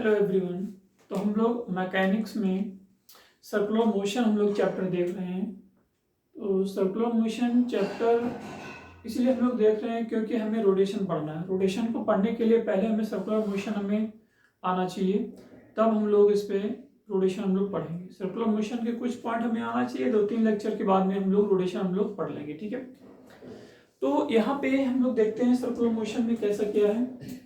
Hello everyone. तो हम लोग मैकेनिक्स में सर्कुलर मोशन हम लोग चैप्टर देख रहे हैं। तो सर्कुलर मोशन चैप्टर इसलिए हम लोग देख रहे हैं क्योंकि हमें रोटेशन पढ़ना है। रोटेशन को पढ़ने के लिए पहले हमें सर्कुलर मोशन हमें आना चाहिए, तब हम लोग इस पर रोटेशन हम लोग पढ़ेंगे। सर्कुलर मोशन के कुछ पॉइंट हमें आना चाहिए, 2-3 लेक्चर के बाद में हम लोग रोटेशन हम लोग पढ़ लेंगे, ठीक है। तो यहाँ पे हम लोग देखते हैं सर्कुलर मोशन में कैसा क्या है।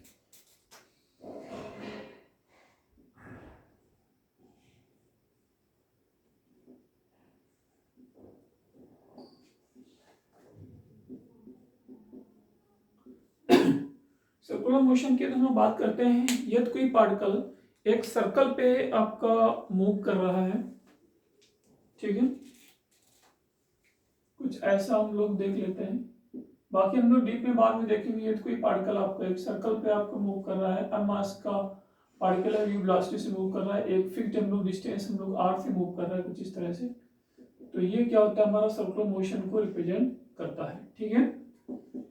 सर्कुलर मोशन की हम लोग बात करते हैं, यदि कोई पार्टिकल एक सर्कल पे आपका मूव कर रहा है, ठीक है, कुछ ऐसा हम लोग देख लेते हैं। बाकी हम लोग डीप में बाद में देखेंगे। यदि कोई पार्टिकल आपका एक सर्कल पे आपका मूव कर रहा है, मास का पार्टिकल है, यू वेलोसिटी से मूव कर रहा है, एक फिक्स्ड हम लोग डिस्टेंस हम लोग आर से मूव कर रहा है कुछ इस तरह से, तो ये क्या होता है, हमारा सर्कुलर मोशन को रिप्रेजेंट करता है, ठीक है।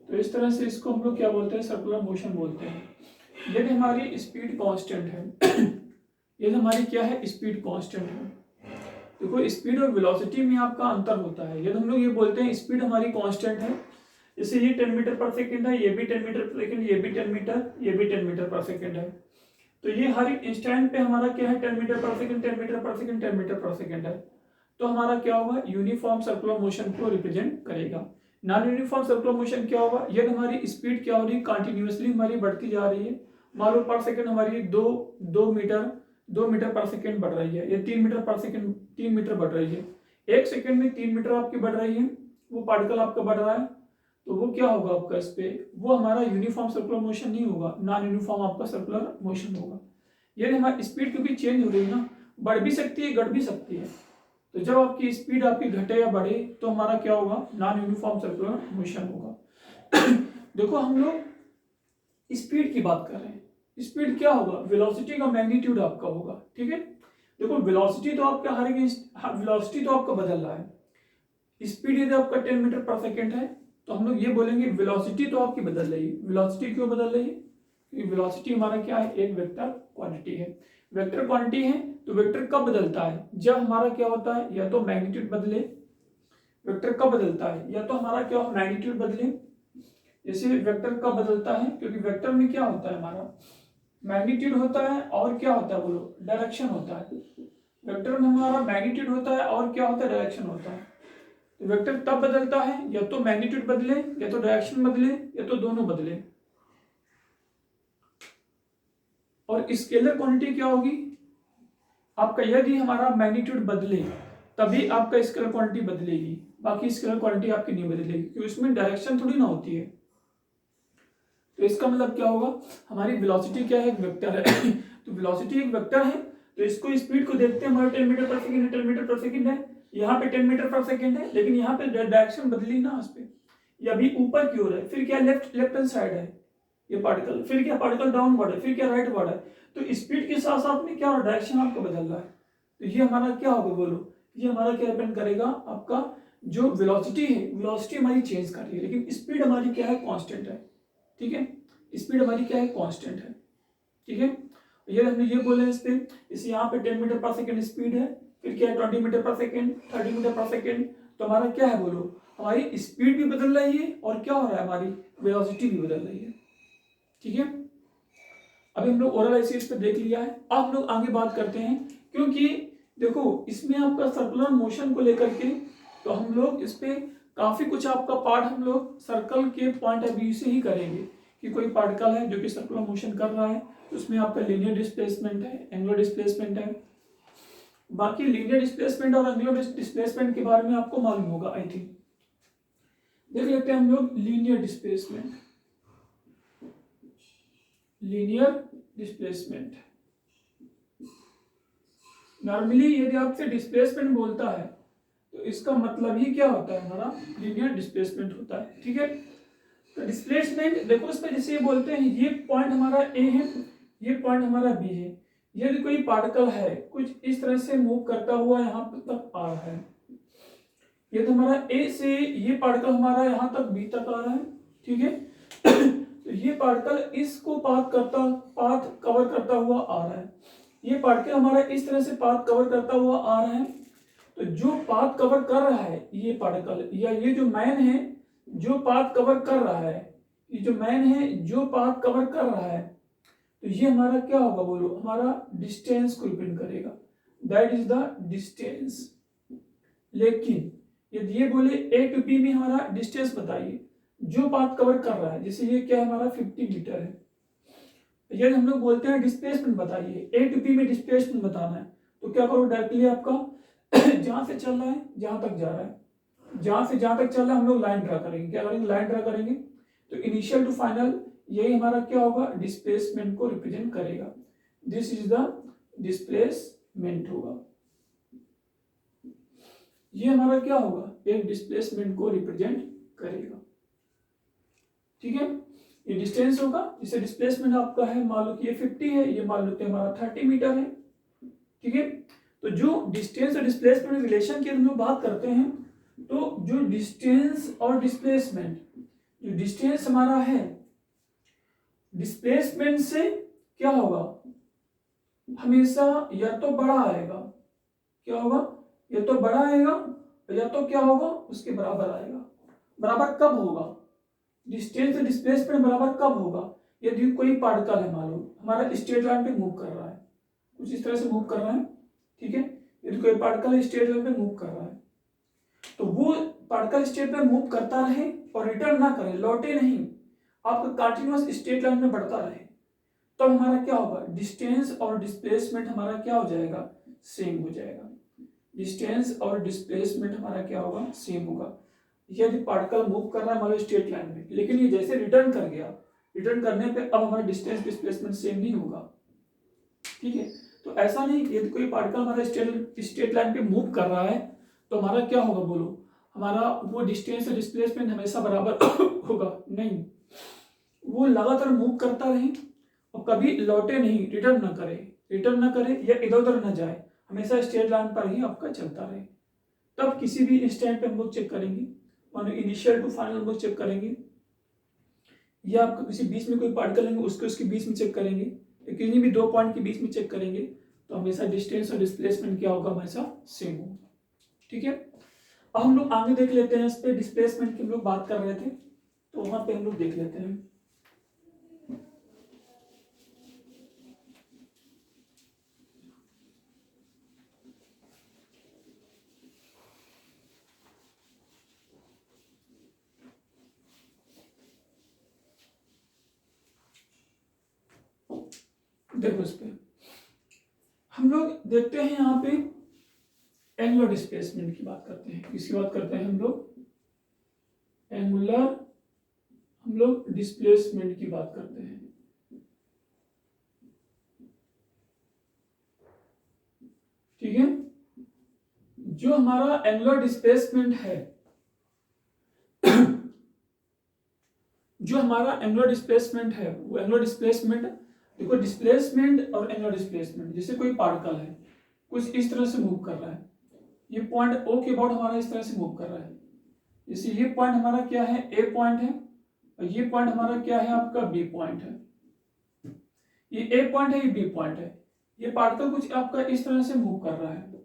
तो इस तरह से इसको हम लोग क्या बोलते हैं, सर्कुलर मोशन बोलते हैं। यदि हमारी स्पीड कांस्टेंट है यदि हमारी क्या है, स्पीड कांस्टेंट है। देखो स्पीड और वेलोसिटी में आपका अंतर होता है। यदि हम लोग ये बोलते हैं स्पीड हमारी कांस्टेंट है, जैसे ये 10 मीटर पर सेकंड है, ये भी 10 मीटर पर सेकंड, ये भी 10 मीटर, ये भी 10 मीटर पर सेकंड है, तो ये हर एक इंस्टेंट पे हमारा क्या है, 10 मीटर पर सेकंड, 10 मीटर पर सेकंड, 10 मीटर पर सेकंड है। तो हमारा क्या होगा, यूनिफॉर्म सर्कुलर मोशन को रिप्रेजेंट करेगा। नॉन यूनिफॉर्म सर्कुलर मोशन क्या होगा, यदि हमारी स्पीड क्या हो रही है, कंटिन्यूअसली हमारी बढ़ती जा रही है। मान लो पर सेकंड हमारी दो मीटर पर सेकंड बढ़ रही है, या 3 मीटर पर सेकंड 3 मीटर बढ़ रही है, एक सेकंड में 3 मीटर आपकी बढ़ रही है, वो पार्टिकल आपका बढ़ रहा है, तो वो क्या होगा आपका, इस पे वो हमारा यूनिफॉर्म सर्कुलर मोशन नहीं होगा, नॉन यूनिफॉर्म आपका सर्कुलर मोशन होगा। यानी हमारी स्पीड क्योंकि चेंज हो रही है ना, बढ़ भी सकती है, घट भी सकती है। तो जब आपकी स्पीड आपकी घटे या बढ़े तो हमारा क्या होगा, नॉन यूनिफॉर्म सर्कुलर मोशन होगा। देखो हम लोग स्पीड की बात कर रहे हैं, स्पीड क्या होगा, वेलोसिटी का मैग्नीट्यूड आपका होगा, ठीक है। देखो वेलोसिटी तो आपका वेलोसिटी तो आपका बदल रहा है। स्पीड यदि आपका 10 मीटर पर सेकेंड है, तो हम लोग ये बोलेंगे वेलोसिटी तो आपकी बदल रही है। वेलोसिटी क्यों बदल रही है, क्योंकि वेलोसिटी हमारा क्या है, एक वेक्टर क्वांटिटी है। वेक्टर क्वांटिटी है तो वेक्टर कब बदलता है, जब हमारा क्या होता है, या तो मैग्नीट्यूड बदले। वेक्टर कब बदलता है, या तो हमारा क्या हो, मैग्नीट्यूड बदले। जैसे वेक्टर कब बदलता है, क्योंकि वेक्टर में क्या होता है, हमारा मैग्नीट्यूड होता है और क्या होता है, बोलो, डायरेक्शन होता है। वेक्टर में हमारा मैग्नीट्यूड होता है और क्या होता है, डायरेक्शन होता है। तो वेक्टर तब बदलता है या तो मैग्नीट्यूड बदले, या तो डायरेक्शन बदले, या तो दोनों बदले। और स्केलर क्वांटिटी क्या होगी आपका, यदि हमारा मैग्नीट्यूड बदले तभी आपका स्केलर क्वांटिटी बदलेगी, बाकी स्केलर क्वांटिटी आपकी नहीं बदलेगी, क्योंकि उसमें डायरेक्शन थोड़ी ना होती है। तो इसका मतलब क्या होगा, हमारी वेलोसिटी क्या है, एक वेक्टर है। तो वेलोसिटी एक वेक्टर है, तो इसको स्पीड को देखते हैं, हमारा 10 मीटर पर सेकंड है, 10 मीटर पर सेकंड है, यहाँ पे 10 मीटर पर सेकंड है, लेकिन यहाँ पे डायरेक्शन बदली ना, इस पे ये अभी ऊपर की ओर है, फिर क्या लेफ्ट हैंड साइड है ये पार्टिकल, फिर क्या पार्टिकल डाउनवर्ड है, फिर क्या राइट वर्ड है। तो स्पीड के साथ साथ में क्या डायरेक्शन आपका बदल रहा है। तो ये हमारा क्या होगा, बोलो, ये हमारा क्या डिपेंड करेगा, आपका जो वेलोसिटी है, वेलोसिटी हमारी चेंज कर रही है, लेकिन स्पीड हमारी क्या है, कांस्टेंट है, ठीक है। स्पीड हमारी क्या है, कांस्टेंट है, ठीक है। ये हमने ये बोले इस पे, इस यहाँ पे 10 मीटर पर सेकंड स्पीड है, फिर क्या है 20 मीटर पर सेकंड, 30 मीटर पर सेकंड, तो हमारा क्या है, बोलो, हमारी स्पीड भी बदल रही है और क्या हो रहा है, हमारी वेलोसिटी भी बदल रही है, ठीक है। अभी हम लोग ओरल एसिड्स पे देख लिया है, अब हम लोग आगे बात करते हैं, क्योंकि देखो इसमें आपका सर्कुलर मोशन को लेकर के, तो हम लोग इस पे काफी कुछ आपका पार्ट हम लोग सर्कल के पॉइंट ऑफ व्यू से ही करेंगे, कि कोई पार्टिकल है जो कि सर्कुलर मोशन कर रहा है, उसमें आपका लीनियर डिस्प्लेसमेंट है, एंगुलर डिस्प्लेसमेंट है। बाकी लीनियर डिस्प्लेसमेंट और एंगुलर डिस्प्लेसमेंट के बारे में आपको मालूम होगा, आई थिंक। देख लेते हैं हम लोग linear displacement. Linear displacement, normally यदि आपसे डिस्प्लेसमेंट बोलता है तो इसका मतलब ही क्या होता है, हमारा लीनियर डिस्प्लेसमेंट होता है, ठीक है। तो डिस्प्लेसमेंट देखो इस पर जैसे ये बोलते हैं, ये पॉइंट हमारा ए है, ये पॉइंट हमारा बी है। यदि कोई पार्टिकल है कुछ इस तरह से मूव करता हुआ यहाँ तक आ रहा है, यदि हमारा ए से ये पार्टिकल हमारा यहाँ तक बी तक आ रहा है, ठीक है। तो ये पार्टिकल इसको पाथ कवर करता हुआ आ रहा है, ये पार्टिकल हमारा इस तरह से पाथ कवर करता हुआ आ रहा है। तो जो पाथ कवर कर रहा है ये पार्टिकल, या ये जो मैन है जो पाथ कवर कर रहा है, ये जो मैन है जो पाथ कवर कर रहा है, तो ये हमारा क्या होगा बोलो, हमारा डिस्टेंस को रिप्रेजेंट करेगा, दैट इज द डिस्टेंस। लेकिन यदि ये बोले ए टू बी में हमारा डिस्टेंस बताइए जो पाथ कवर कर रहा है, जैसे ये क्या है हमारा 50 मीटर है, यदि हम लोग बोलते हैं डिस्प्लेसमेंट बताइए, ए टू बी में डिस्प्लेसमेंट बताना है, तो क्या करो डायरेक्टली आपका जहां से चल रहा है जहां तक जा रहा है, जहां से जहां तक चल रहा है हम लोग लाइन ड्रा करेंगे, क्या करेंगे, लाइन ड्रा करेंगे। तो इनिशियल टू फाइनल यही हमारा क्या होगा, डिस्प्लेसमेंट को रिप्रेजेंट करेगा, दिस इज द डिस्प्लेसमेंट होगा, ये हमारा क्या होगा, एक डिस्प्लेसमेंट को रिप्रेजेंट करेगा। ठीक है, ये डिस्टेंस होगा, जिसे डिस्प्लेसमेंट आपका है, मान लो कि ये 50 है, ये मान लो कि हमारा 30 मीटर है। ठीक है, तो जो डिस्टेंस और डिस्प्लेसमेंट रिलेशन की हम लोग बात करते हैं, तो जो डिस्टेंस और डिस्प्लेसमेंट, जो डिस्टेंस हमारा है डिस्प्लेसमेंट से क्या होगा, हमेशा या तो बड़ा आएगा, क्या होगा, या तो बड़ा आएगा या तो क्या होगा उसके बराबर आएगा। बराबर कब होगा, डिस्टेंस से डिस्प्लेसमेंट बराबर कब होगा, यदि कोई पार्टिकल है मान लो हमारा स्ट्रेट लाइन पे मूव कर रहा है, कुछ इस तरह से मूव कर रहा है। ठीक है, यदि कोई पार्टिकल स्ट्रेट लाइन पे मूव कर रहा है, तो वो पार्टिकल स्ट्रेट पे मूव करता रहे और रिटर्न ना करे, लौटे नहीं, आपका कंटीन्यूअस स्ट्रेट लाइन में बढ़ता रहे, तब तो हमारा क्या होगा, डिस्टेंस और डिस्प्लेसमेंट हमारा क्या हो जाएगा, सेम हो जाएगा। डिस्टेंस और डिस्प्लेसमेंट हमारा क्या होगा, सेम होगा। यदि पार्टिकल मूव कर रहा है मान लो स्ट्रेट लाइन में, लेकिन ये जैसे रिटर्न कर गया, रिटर्न करने पे अब हमारा डिस्टेंस डिस्प्लेसमेंट सेम नहीं होगा। ठीक है, तो ऐसा नहीं, यदि कोई पार्टिकल हमारा स्ट्रेट लाइन पे मूव कर रहा है तो हमारा क्या होगा बोलो, हमारा वो डिस्टेंस और डिस्प्लेसमेंट हमेशा बराबर होगा नहीं, वो लगातार मूव करता रहे और कभी लौटे नहीं, रिटर्न ना करे या इधर उधर ना जाए, हमेशा स्ट्रेट लाइन पर ही आपका चलता रहे। तब किसी भी इंस्टेंट पे हम लोग चेक करेंगे, मानो इनिशियल टू फाइनल हम लोग चेक करेंगे, या आपको किसी बीच में कोई पार्टिकल लेंगे उसके उसके बीच में चेक करेंगे, या किसी भी दो पॉइंट के बीच में चेक करेंगे, तो हमेशा डिस्टेंस और डिस्प्लेसमेंट क्या होगा, हमेशा सेम होगा। ठीक है, अब हम लोग आगे देख लेते हैं, इस पे डिस्प्लेसमेंट की हम लोग बात कर रहे थे, तो वहां पे हम लोग देख लेते हैं। देखो इस पे हम लोग देखते हैं, यहाँ पे एंगुलर डिस्प्लेसमेंट की बात करते हैं, किसकी बात करते हैं हम लोग, एंगुलर हम लोग डिस्प्लेसमेंट की बात करते हैं। ठीक है, जो हमारा एंगुलर डिस्प्लेसमेंट है जो हमारा एंगुलर डिस्प्लेसमेंट है, वो एंगुलर डिस्प्लेसमेंट, देखो डिस्प्लेसमेंट और एंगुलर डिस्प्लेसमेंट, जैसे कोई पार्टिकल है कुछ इस तरह से मूव कर रहा है, ये पॉइंट ओ के अबाउट हमारा इस तरह से मूव कर रहा है, जैसे ये पॉइंट हमारा क्या है, ए पॉइंट है, और ये पॉइंट हमारा क्या है, आपका बी पॉइंट है, ये ए पॉइंट है, ये बी पॉइंट है, ये पार्टिकल कुछ आपका इस तरह से मूव कर रहा है,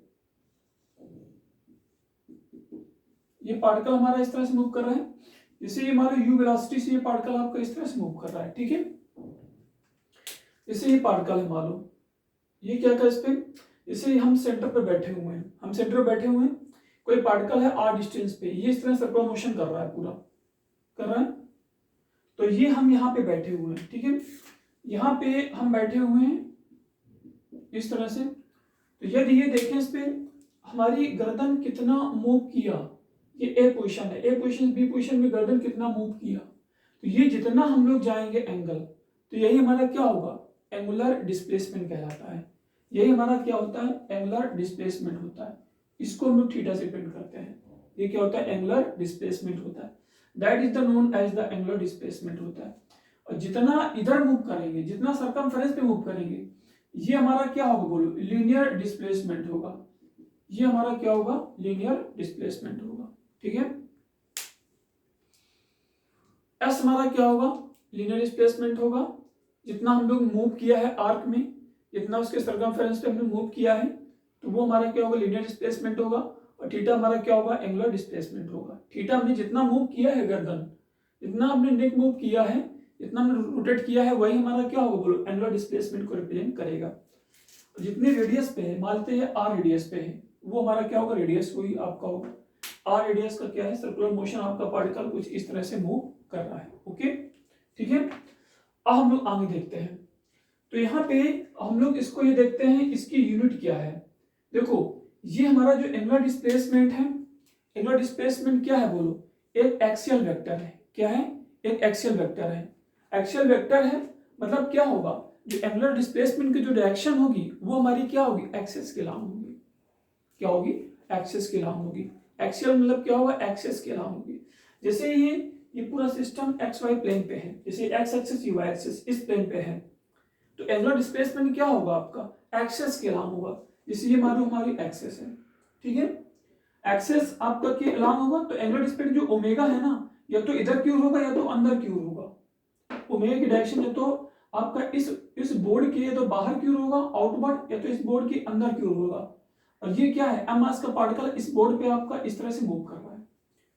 ये पार्टिकल हमारा इस तरह से मूव कर रहा है, जैसे ये हमारा u वेलोसिटी से ये पार्टिकल आपका इस तरह से मूव कर रहा है। ठीक है, जैसे ये पार्टिकल है मान लो, ये क्या कर, इस पे जैसे हम सेंटर पे बैठे हुए हैं, कोई पार्टिकल है r डिस्टेंस पे, ये इस तरह सर्कुलर मोशन कर रहा है, पूरा कर रहा है, तो ये हम यहाँ पे बैठे हुए हैं। ठीक है, यहाँ पे हम बैठे हुए हैं इस तरह से, तो यदि ये देखें इस पे हमारी गर्दन कितना मूव किया, ये ए पोजीशन है, ए पोजीशन बी पोजीशन में गर्दन कितना मूव किया, तो ये जितना हम लोग जाएंगे एंगल, तो यही हमारा क्या होगा, एंगुलर डिस्प्लेसमेंट कहलाता है, यही हमारा क्या होता है, एंगुलर डिस्प्लेसमेंट होता है, इसको हम लोग थीटा से प्रिंट करते हैं, ये क्या होता है, एंगुलर डिस्प्लेसमेंट होता है, that is the known as the angular displacement होता है। और जितना इधर मूव करेंगे, जितना सर्कमफेरेंस पे मूव करेंगे, ये हमारा क्या होगा बोलो, लीनियर डिस्प्लेसमेंट होगा, ये हमारा क्या होगा, लीनियर डिस्प्लेसमेंट होगा। ठीक है, एस हमारा क्या होगा, लीनियर डिस्प्लेसमेंट होगा, जितना हम लोग मूव किया है आर्क में, जितना उसके सर्कमफेरेंस पे हमने मूव किया है, तो वो हमारा क्या होगा, लीनियर डिस्प्लेसमेंट होगा। और थीटा हमारा क्या होगा, एंगुलर डिस्प्लेसमेंट होगा। थीटा हमने जितना मूव किया है गर्दन, जितना हमने नेक मूव किया है, जितना हमने रोटेट किया है, वही हमारा क्या होगा बोलो, एंगुलर डिस्प्लेसमेंट को रिप्रेजेंट करेगा। और जितने रेडियस पे है, मानते हैं आर रेडियस पे है, वो हमारा क्या होगा, रेडियस वही आपका होगा। आर रेडियस का क्या है, सर्कुलर मोशन, आपका पार्टिकल कुछ इस तरह से मूव कर रहा है। ओके, ठीक है। अब हम लोग आगे देखते हैं। तो यहाँ पे हम लोग इसको ये देखते हैं, इसकी यूनिट क्या है। देखो, ये हमारा जो एंगुलर डिस्प्लेसमेंट है, एंगुलर डिस्प्लेसमेंट क्या है बोलो, एक एक्सियल वेक्टर है। क्या है, एक एक्सियल वेक्टर है। एक्सियल वेक्टर है मतलब क्या होगा, जो एंगुलर डिस्प्लेसमेंट की जो डायरेक्शन होगी वो हमारी क्या होगी, एक्सिस के अलाउंग होगी। क्या होगी, एक्सिस के अलाउंग होगी। एक्सियल मतलब क्या होगा, एक्सिस के अलाउंग होगी। जैसे ये पूरा सिस्टम एक्स वाई प्लेन पे है, जैसे एक्स एक्सिस वाई एक्सिस इस प्लेन पे है, तो एंगुलर डिस्प्लेसमेंट क्या होगा आपका, एक्सिस के अलाउंग होगा। जैसे ये मानो हमारी एक्सिस है, ठीक है, एक्सिस आपका के अलाउंग होगा, तो एंगुलर डिस्प्लेसमेंट जो ओमेगा है ना, या तो इधर की ओर होगा या तो अंदर की ओर होगा। ओमेगा की डायरेक्शन या तो आपका इस बोर्ड के या तो बाहर की ओर होगा आउटवर्ड, या तो इस बोर्ड के अंदर की ओर होगा। और ये क्या है, एम मास का पार्टिकल इस बोर्ड पे आपका इस तरह से मूव कर रहा है।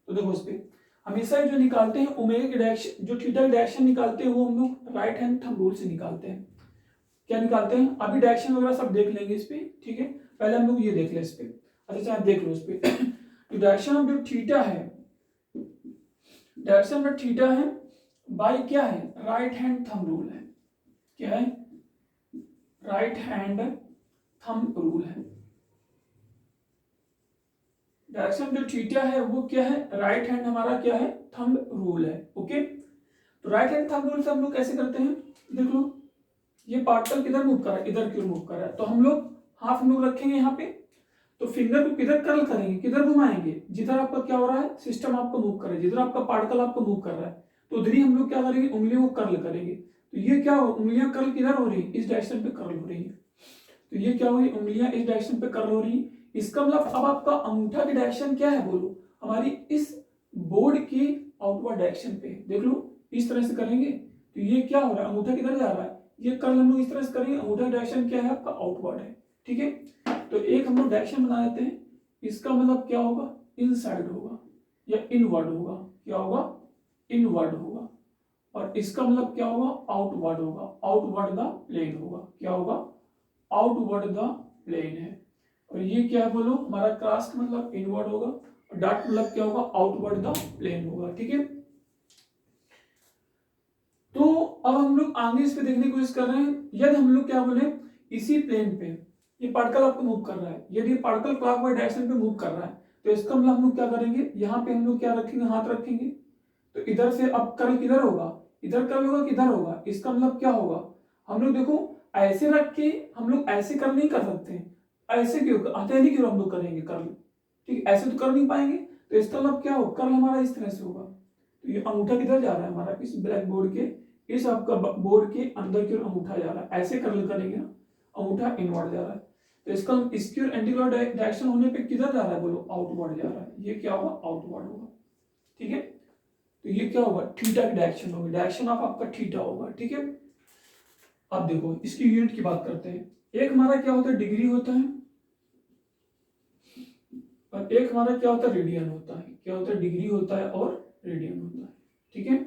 तो देखो इस पे हमेशा जो निकालते हैं ओमेगा की डायरेक्शन, जो थीटा की डायरेक्शन निकालते हैं वो हम लोग राइट हैंड थंब रूल से निकालते हैं। क्या निकालते हैं, अभी डायरेक्शन वगैरह सब देख लेंगे इस पे, ठीक है। पहले हम लोग ये देख ले इस पे, अच्छा आप देख लो इस पे। तो डायरेक्शन जो थीटा है, डायरेक्शन में थीटा है बाई क्या है, राइट हैंड थंब रूल है। क्या है, राइट हैंड थंब रूल है। डायरेक्शन जो थीटा है वो क्या है, राइट हैंड हमारा क्या है, थंब रूल है। ओके, तो राइट हैंड थंब रूल से हम लोग कैसे करते हैं, देख लो, ये पार्टिकल किधर मूव कर रहा है, इधर की ओर मूव कर रहा है, तो हम लोग हाथ हम लोग रखेंगे यहाँ पे, तो फिंगर को किधर कर्ल करेंगे, किधर घुमाएंगे, जिधर आपका क्या हो रहा है, सिस्टम आपको मूव कर रहा है, जिधर आपका पार्टिकल आपको मूव कर रहा है, तो उधर ही हम लोग क्या करेंगे, उंगलियों को कर्ल करेंगे। तो ये क्या हो, उंगलियां कर्ल किधर हो रही है, इस डायरेक्शन पे कर्ल हो रही है। तो ये क्या हुई, उंगलियां इस डायरेक्शन पे कर्ल हो रही है। इसका मतलब अब आपका अंगूठा की डायरेक्शन क्या है बोलो, हमारी इस बोर्ड की आउटवर्ड डायरेक्शन पे। देख लो इस तरह से करेंगे, तो ये क्या हो रहा है, अंगूठा किधर जा रहा है, ये कर्ल हम लोग इस तरह से करेंगे, अंगूठा डायरेक्शन क्या है आपका, आउटवर्ड है। ठीक है, तो एक हम लोग डायरेक्शन बना लेते हैं, इसका मतलब क्या होगा, इनसाइड होगा या इनवर्ड होगा। क्या होगा, इनवर्ड होगा। और इसका मतलब क्या होगा, आउटवर्ड होगा, आउटवर्ड द प्लेन होगा। क्या होगा, आउटवर्ड द प्लेन है। और ये क्या है बोलो, हमारा क्रॉस का मतलब इनवर्ड होगा, और डॉट मतलब क्या होगा, आउटवर्ड द प्लेन होगा। ठीक है, तो अब हम लोग आगे इस पे देखने की कोशिश कर रहे हैं। यदि हम लोग क्या बोले, इसी प्लेन पे ये पार्टिकल आपको मूव कर रहा है, यदि पार्टिकल क्लॉकवाइज डायरेक्शन पे मूव कर रहा है, तो इसका मतलब हम लोग क्या करेंगे, यहाँ पे हम लोग क्या रखेंगे, हाथ रखेंगे, तो इधर से अब कर्ल किधर होगा, इधर कर्ल होगा, किधर होगा, इसका मतलब क्या होगा, हम लोग देखो ऐसे रख के हम लोग ऐसे कर्ल नहीं कर सकते हैं, ऐसे क्यों आते नहीं, क्यों हम लोग करेंगे कर्ल, ठीक है, ऐसे तो कर नहीं पाएंगे, तो इसका मतलब क्या होगा, कर्ल हमारा इस तरह से होगा। तो ये अंगूठा किधर जा रहा है हमारा, इस ब्लैक बोर्ड के, इस आपका बोर्ड के अंदर की ओर अंगूठा जा रहा है, ऐसे कर्ल करेंगे ना, अंगूठा इनवर्ड जा रहा है, तो इसका इसकी ओर एंटीक्लॉक डायरेक्शन होने पे किधर जा रहा है बोलो, आउटवर्ड जा रहा है, ये क्या होगा, आउटवर्ड होगा। ठीक है, तो ये क्या होगा, थीटा की डायरेक्शन होगी, डायरेक्शन ऑफ आपका थीटा होगा। ठीक है, अब देखो इसकी यूनिट की बात करते हैं। एक हमारा क्या होता है, डिग्री होता है, और एक हमारा क्या होता है, रेडियन होता है। क्या होता है, डिग्री होता है और रेडियन होता है। ठीक है,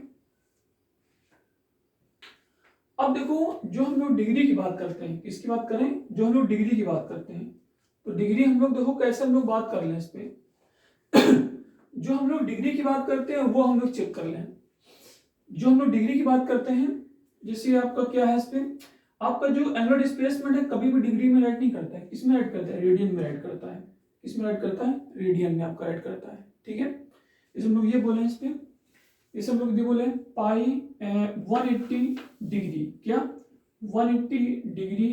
अब देखो जो हम लोग डिग्री की बात करते हैं, किसकी बात करें, जो हम लोग डिग्री की बात करते हैं, तो डिग्री हम लोग देखो कैसे हम लोग बात कर लें इस पे। जो हम लोग डिग्री की बात करते हैं वो हम लोग चेक कर लें। जो हम लोग डिग्री की बात करते हैं, जैसे आपका क्या है, इस पे आपका जो एंगुलर डिस्प्लेसमेंट है कभी भी डिग्री में राइट नहीं करता है, किसमें राइट करता है, रेडियन में राइट करता है। किसमें राइट करता है, रेडियन में आपका राइट करता है। ठीक है, इसे हम लोग ये बोले, इस पे इसे हम लोग ये बोले पाई 180 डिग्री, क्या 180 डिग्री,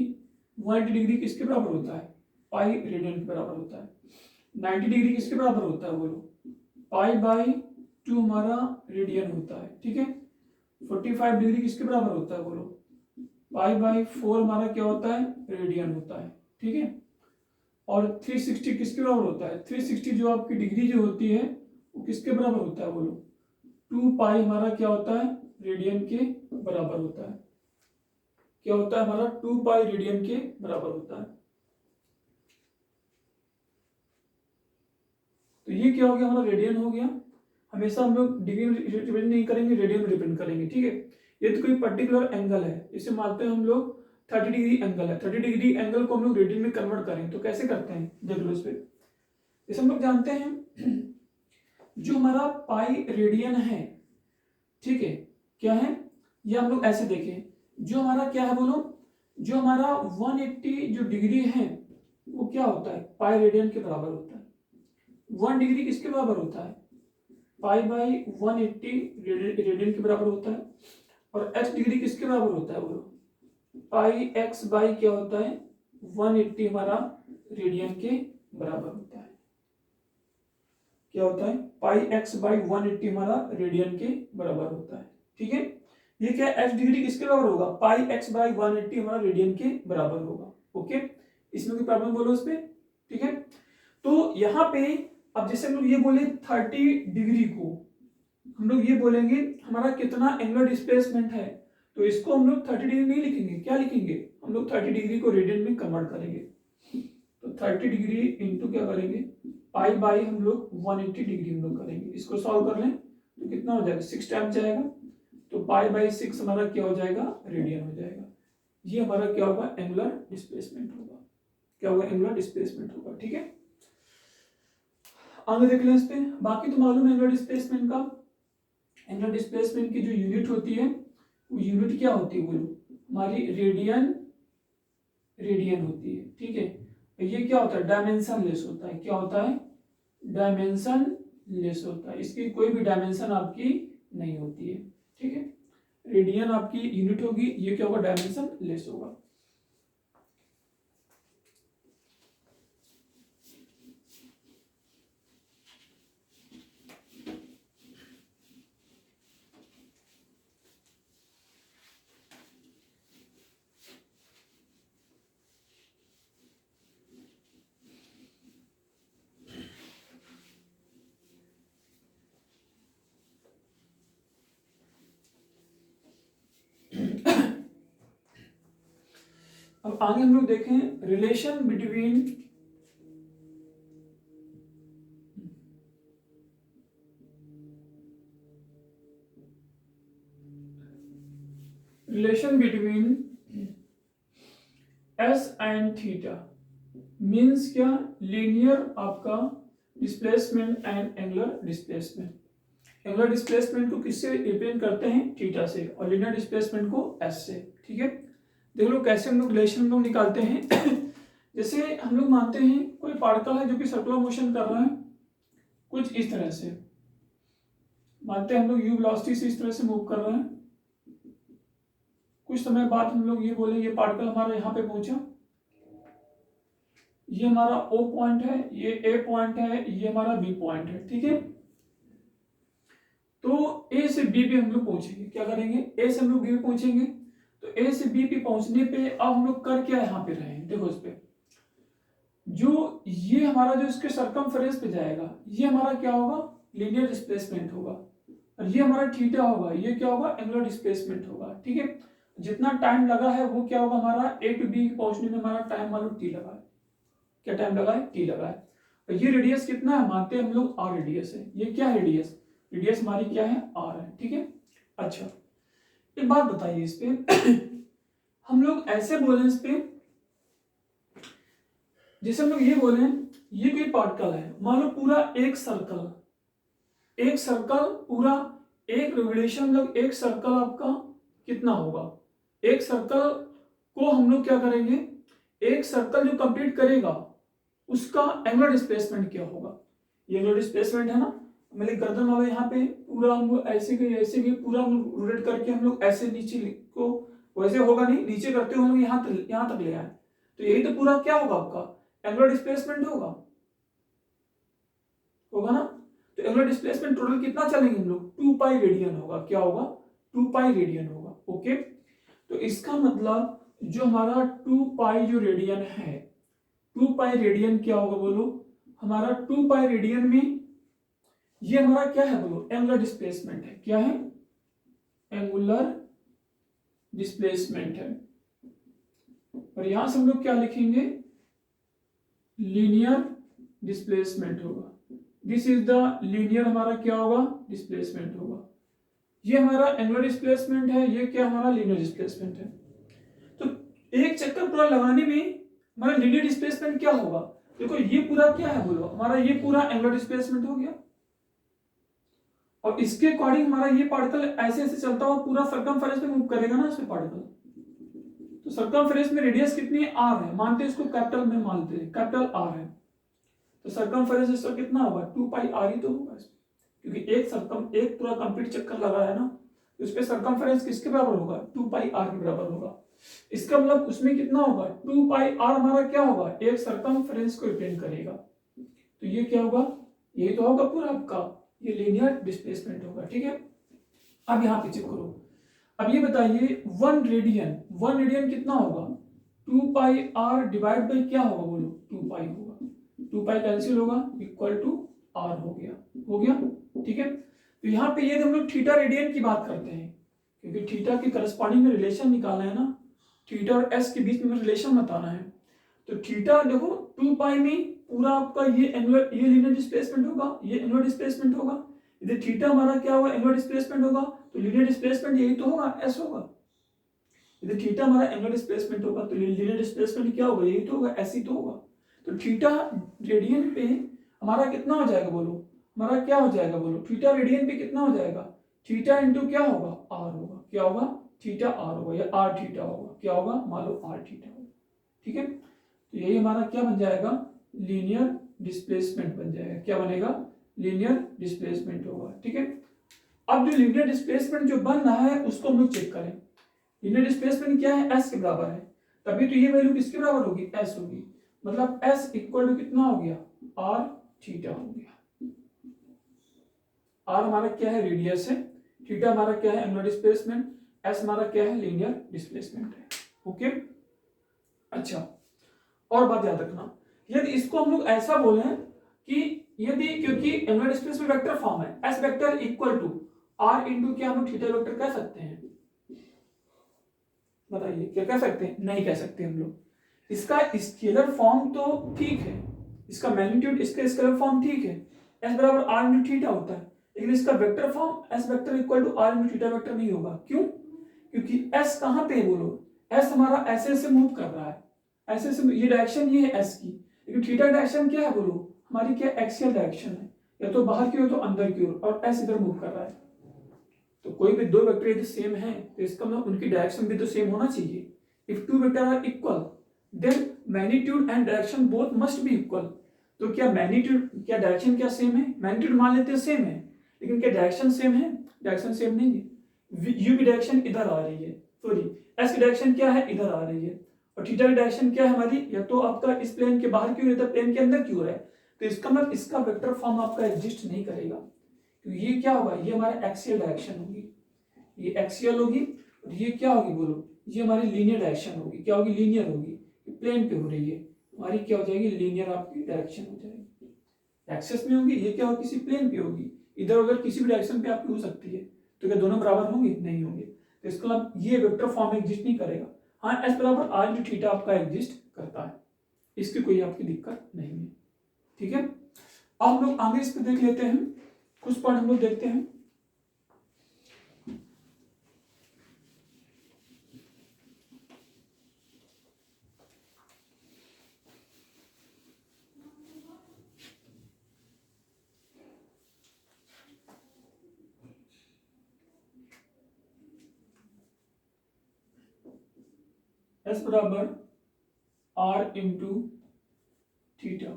180 डिग्री किसके बराबर होता है, पाई रेडियन के बराबर होता है। 90 डिग्री किसके बराबर होता है बोलो, पाई बाई 2 हमारा रेडियन होता है। ठीक है, 45 डिग्री किसके बराबर होता है बोलो, पाई बाई 4 हमारा क्या होता है, रेडियन होता है। ठीक है, और 360 किसके बराबर होता है, 360 जो आपकी डिग्री जो होती है वो किसके बराबर होता है बोलो, 2 पाई हमारा क्या होता है, रेडियन के बराबर होता है। क्या होता है हमारा 2 पाई रेडियन के बराबर होता है। तो ये क्या हो गया हमारा रेडियन हो गया। हमेशा हम लोग डिग्री में डिपेंड नहीं करेंगे, रेडियन में डिपेंड करेंगे, ठीक है। ये तो कोई पर्टिकुलर एंगल है, इसे मानते हैं हम लोग 30 डिग्री एंगल है। 30 डिग्री एंगल को हम लोग रेडियन में कन्वर्ट करें तो कैसे करते हैं, देख लो इस पे। जैसे हम लोग जानते हैं जो हमारा पाई रेडियन है, ठीक है, क्या है, ये हम लोग ऐसे देखें, जो हमारा क्या है बोलो, जो हमारा 180 जो डिग्री है वो क्या होता है, पाई रेडियन के बराबर होता है। 1 डिग्री किसके बराबर होता है, पाई बाई 180 रेडियन के बराबर होता है। और x डिग्री किसके बराबर होता है बोलो, पाई x बाई क्या होता है 180 हमारा रेडियन के बराबर होता है। क्या होता है, पाई x बाई 180 हमारा रेडियन के बराबर होता है, ठीक है। ये क्या x डिग्री किसके बराबर होगा, पाई x बाई 180 हमारा रेडियन के बराबर होगा। ओके, इसमें कोई प्रॉब्लम बोलो इस पे, ठीक है। तो यहाँ पे अब जैसे हम लोग ये बोले 30 डिग्री को हम लोग ये बोलेंगे हमारा कितना एंगुलर डिस्प्लेसमेंट है, तो इसको हम लोग 30 डिग्री नहीं लिखेंगे, क्या लिखेंगे हम लोग 30 डिग्री को रेडियन में कन्वर्ट करेंगे। तो 30 डिग्री इंटू क्या करेंगे, पाई बाई हम लोग 180 डिग्री हम लोग करेंगे। इसको सॉल्व कर लें तो कितना हो जाएगा, 6 टाइम जाएगा, तो पाई बाई 6 हमारा क्या हो जाएगा, रेडियन हो जाएगा। ये हमारा क्या होगा, एंगुलर डिस्प्लेसमेंट होगा। क्या होगा, एंगुलर डिस्प्लेसमेंट होगा, ठीक है। आगे देख लें इस पे, बाकी तो मालूम है एंगुलर डिस्प्लेसमेंट का। एंगुलर डिस्प्लेसमेंट की जो यूनिट होती है वो यूनिट क्या होती है बोलो, हमारी रेडियन होती है, ठीक है। ये क्या होता है, डायमेंशन लेस होता है। क्या होता है, डायमेंशन लेस होता है, इसकी कोई भी डायमेंशन आपकी नहीं होती है, ठीक है। रेडियन आपकी यूनिट होगी, ये क्या होगा, डायमेंशन लेस होगा। अब आगे हम लोग देखें relation between S and theta means क्या, लीनियर आपका displacement and angular displacement. Angular displacement को किससे रिप्रेजेंट करते हैं, थीटा से, और लीनियर डिस्प्लेसमेंट को एस से, ठीक है। देख लो कैसे हम लोग रिलेशन हम लोग निकालते हैं जैसे हम लोग मानते हैं कोई पार्टिकल है जो कि सर्कुलर मोशन कर रहा है कुछ इस तरह से, मानते हैं हम लोग यू वेलोसिटी से इस तरह से मूव कर रहे हैं। कुछ समय बाद हम लोग ये बोले ये पार्टिकल हमारा यहाँ पे पहुंचा, ये हमारा O पॉइंट है, ये A पॉइंट है, ये हमारा B पॉइंट है, ठीक है। तो A से B पे हम लोग पहुंचेंगे, क्या करेंगे, A से हम लोग B पे पहुंचेंगे। तो A से B पे पहुंचने पे अब हम लोग कर क्या यहाँ पे रहे हैं, देखो इस पे जो ये हमारा जो इसके सरकमफेरेंस पे जाएगा ये हमारा क्या होगा, लीनियर डिस्प्लेसमेंट होगा, और ये हमारा थीटा होगा, ये क्या होगा, एंगुलर डिस्प्लेसमेंट होगा, ठीक है। जितना टाइम लगा है वो क्या होगा, हमारा A to B पहुंचने में हमारा टाइम मालूम T लगा है। क्या टाइम लगा है, T लगा है। और ये रेडियस कितना है, मानते हैं हम लोग R रेडियस है। ये क्या है, रेडियस हमारी क्या है, R है, ठीक है। अच्छा एक बात बताइए इस पे हम लोग ऐसे बोले इस पे, जैसे हम लोग ये बोले ये कोई पार्टिकल है, मान लो पूरा एक सर्कल पूरा एक रेवोल्यूशन, मतलब एक सर्कल आपका कितना होगा, एक सर्कल को हम लोग क्या करेंगे, एक सर्कल जो कंप्लीट करेगा उसका एंगुलर डिस्प्लेसमेंट क्या होगा। ये एंगुलर डिस्प्लेसमेंट है ना, मेरे गर्दन वाला यहाँ पे पूरा हम लोग ऐसे गए पूरा हम लोग रोटेट करके हम लोग ऐसे नीचे को, वैसे होगा नहीं, नीचे करते हुए हम लोग यहाँ तक ले आए, तो यही तो पूरा क्या होगा आपका एंगुलर डिस्प्लेसमेंट होगा ना। तो एंगुलर डिस्प्लेसमेंट टोटल कितना चलेंगे हम लोग, 2 पाई रेडियन होगा। क्या होगा, 2 पाई रेडियन होगा, ओके। तो इसका मतलब जो हमारा 2 पाई जो रेडियन है, 2 पाई रेडियन क्या होगा बोलो, हमारा 2 पाई रेडियन में ये हमारा क्या है बोलो, एंगुलर डिस्प्लेसमेंट है। क्या है, एंगुलर डिस्प्लेसमेंट है। और यहां से हम लोग क्या लिखेंगे, लीनियर डिस्प्लेसमेंट होगा। दिस इज द लीनियर हमारा क्या होगा, डिस्प्लेसमेंट होगा। ये हमारा एंगुलर डिस्प्लेसमेंट है, ये क्या हमारा लीनियर डिस्प्लेसमेंट है। तो एक चक्कर पूरा लगाने में हमारा लीनियर डिस्प्लेसमेंट क्या होगा, देखो ये पूरा क्या है बोलो, हमारा ये पूरा एंगुलर डिस्प्लेसमेंट हो गया। और इसके अकॉर्डिंग हमारा ये पार्टिकल ऐसे ऐसे चलता हुआ पूरा सर्कमफेरेंस में मूव करेगा ना इसमें पार्टिकल। तो सर्कमफेरेंस में रेडियस कितनी है, आर है, मानते हैं इसको कैपिटल में मानते हैं, कैपिटल आर है। तो सर्कमफेरेंस इसका कितना होगा, 2 पाई आर ही तो होगा इसमें, क्योंकि एक पूरा कंप्लीट चक्कर लगा है ना, तो इस पे सर्कमफेरेंस किसके बराबर होगा, 2 पाई आर के बराबर होगा। इसका मतलब उसमें कितना होगा, 2 पाई आर हमारा क्या होगा, एक सर्कमफेरेंस को रिप्रेजेंट करेगा। तो ये क्या होगा, यही तो होगा पूरा आपका, ये लीनियर डिस्प्लेसमेंट होगा। ठीक है, अब यहाँ पे चेक करो। अब ये बताइए 1 रेडियन कितना होगा, 2 पाई आर डिवाइड बाई क्या होगा बोलो, 2 पाई होगा। 2 पाई कैंसिल होगा, इक्वल टू आर हो गया। ठीक है, तो यहाँ पे ये हम लोग थीटा रेडियन की बात करते हैं, क्योंकि थीटा के करस्पॉन्डिंग में रिलेशन निकालना है ना, थीटा और एस के बीच में रिलेशन बताना है। तो थीटा देखो 2 पाई में पूरा आपका ये लीनियर डिस्प्लेसमेंट होगा, ये एंगुलर डिस्प्लेसमेंट होगा। यदि थीटा हमारा क्या होगा, एंगुलर डिस्प्लेसमेंट होगा, तो लीनियर डिस्प्लेसमेंट यही तो होगा, एस होगा। यदि थीटा हमारा एंगुलर डिस्प्लेसमेंट होगा तो लीनियर डिस्प्लेसमेंट क्या होगा, यही तो होगा, एस ही तो होगा। तो थीटा रेडियन पे हमारा कितना हो जाएगा बोलो, हमारा क्या हो जाएगा बोलो, थीटा रेडियन पे कितना हो जाएगा, थीटा इंटू क्या होगा, आर होगा। क्या होगा, थीटा आर होगा या आर थीटा होगा, क्या होगा, मान लो आर थीटा होगा। ठीक है, तो यही हमारा क्या बन जाएगा, लीनियर डिस्प्लेसमेंट बन जाएगा। क्या बनेगा, लीनियर डिस्प्लेसमेंट होगा। ठीक है, अब जो लीनियर डिस्प्लेसमेंट जो बन रहा है उसको हम लोग चेक करें। लीनियर डिस्प्लेसमेंट क्या है, एस के बराबर है, तभी तो ये वैल्यू किसके बराबर होगी, एस होगी। मतलब एस इक्वल टू कितना हो गया, आर थीटा हो गया। आर हमारा क्या है, रेडियस है, थीटा हमारा क्या है, एंगुलर डिस्प्लेसमेंट, एस हमारा क्या है, लीनियर डिस्प्लेसमेंट है। ओके, अच्छा और बात याद रखना, यदि इसको हम लोग ऐसा बोले कि यदि, क्योंकि एंगुलर डिस्प्लेसमेंट वेक्टर फॉर्म है, S vector equal to R into क्या हम थीटा वेक्टर कह सकते हैं, बताइए क्या कह सकते हैं, नहीं कह सकते हम लोग। इसका स्केलर फॉर्म तो ठीक है, इसका मैग्नीट्यूड, इसका स्केलर फॉर्म ठीक है, एस बराबर आर इंटू थीटा होता है, लेकिन इसका vector form S vector equal to R into theta vector नहीं होगा। क्यों, क्योंकि एस कहां पे है बोलो, एस हमारा ऐसे ऐसे मूव कर रहा है, ऐसे ऐसे, ये डायरेक्शन ये है एस की, लेकिन थीटा डायरेक्शन क्या है बोलो, हमारी क्या एक्सियल डायरेक्शन है, या तो बाहर की ओर तो अंदर की ओर, और एस इधर मूव कर रहा है। तो कोई भी दो वेक्टर यदि सेम है तो इसका मतलब उनकी डायरेक्शन भी तो सेम होना चाहिए। If two vector are equal then magnitude and direction both must be equal. तो क्या मैग्नीट्यूड, क्या डायरेक्शन क्या सेम है, मैग्नीट्यूड मान लेते हैं सेम है, लेकिन क्या डायरेक्शन सेम है, डायरेक्शन सेम नहीं है। यू की डायरेक्शन इधर आ रही है, सॉरी एस की डायरेक्शन क्या है, इधर आ रही है, और थीटा की डायरेक्शन क्या है हमारी, या तो आपका इस प्लेन के बाहर की ओर, या तो प्लेन के अंदर की ओर है। तो इसका मतलब इसका वेक्टर फॉर्म आपका एग्जिस्ट नहीं करेगा, क्योंकि ये क्या होगा, ये हमारा एक्सियल डायरेक्शन होगी, ये एक्सियल होगी, और ये क्या होगी बोलो, ये हमारी लीनियर डायरेक्शन होगी। क्या होगी, लीनियर होगी, प्लेन पे हो रही है हमारी, क्या हो जाएगी, लीनियर आपकी डायरेक्शन हो जाएगी, एक्सेस में होगी, ये क्या होगी, किसी प्लेन पे होगी, इधर उधर किसी भी डायरेक्शन पे आपकी हो सकती है। तो क्या दोनों बराबर होंगे, नहीं होंगे। तो इसका मतलब ये वेक्टर फॉर्म एग्जिस्ट नहीं करेगा। हाँ, एस बराबर आर इंटू थीटा आपका एग्जिस्ट करता है, इसकी कोई आपकी दिक्कत नहीं है। ठीक है, अब हम लोग आगे इस पे देख लेते हैं, कुछ पॉइंट हम लोग देखते हैं। एस बराबर आर इंटू थीटा।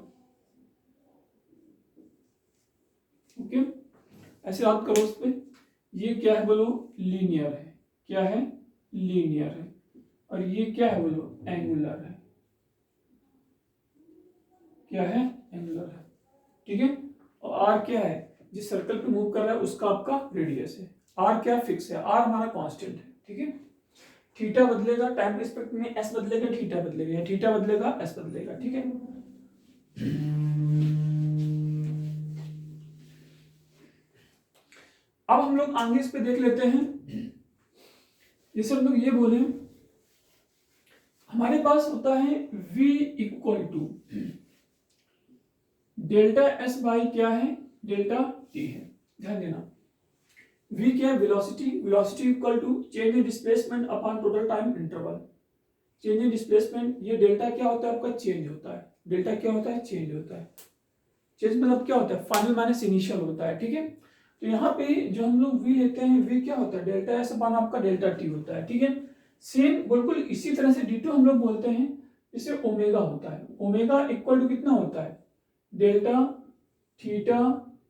ओके, ऐसे याद करो उस पे, ये क्या है बोलो, लीनियर है, क्या है, लीनियर है, और ये क्या है बोलो, एंगुलर है, क्या है, एंगुलर है। ठीक है, और आर क्या है, जिस सर्कल पे मूव कर रहा है उसका आपका रेडियस है। आर क्या फिक्स है, आर हमारा कांस्टेंट है। ठीक है, थीटा बदलेगा टाइम रिस्पेक्ट में, एस बदलेगा थीटा बदलेगा, या थीटा बदलेगा एस बदलेगा। ठीक है, अब हम लोग आगे इस पे देख लेते हैं जैसे हम लोग ये बोले हमारे पास होता है v equal to delta S by क्या है, डेल्टा टी है। ध्यान देना v क्या है, velocity, velocity equal to change in displacement upon total time interval. Change in displacement, ये डेल्टा क्या होता है आपका, चेंज होता है। डेल्टा क्या होता है, चेंज होता है। चेंज मतलब क्या होता है, फाइनल माइनस इनिशियल होता है। ठीक है, तो यहाँ पे जो हम लोग v लेते हैं, v क्या होता है, डेल्टा एस अपॉन आपका डेल्टा टी होता है। ठीक है, सेम बिल्कुल इसी तरह से d2 हम लोग बोलते हैं, जिसे ओमेगा होता है। ओमेगा इक्वल टू कितना होता है, डेल्टा थीटा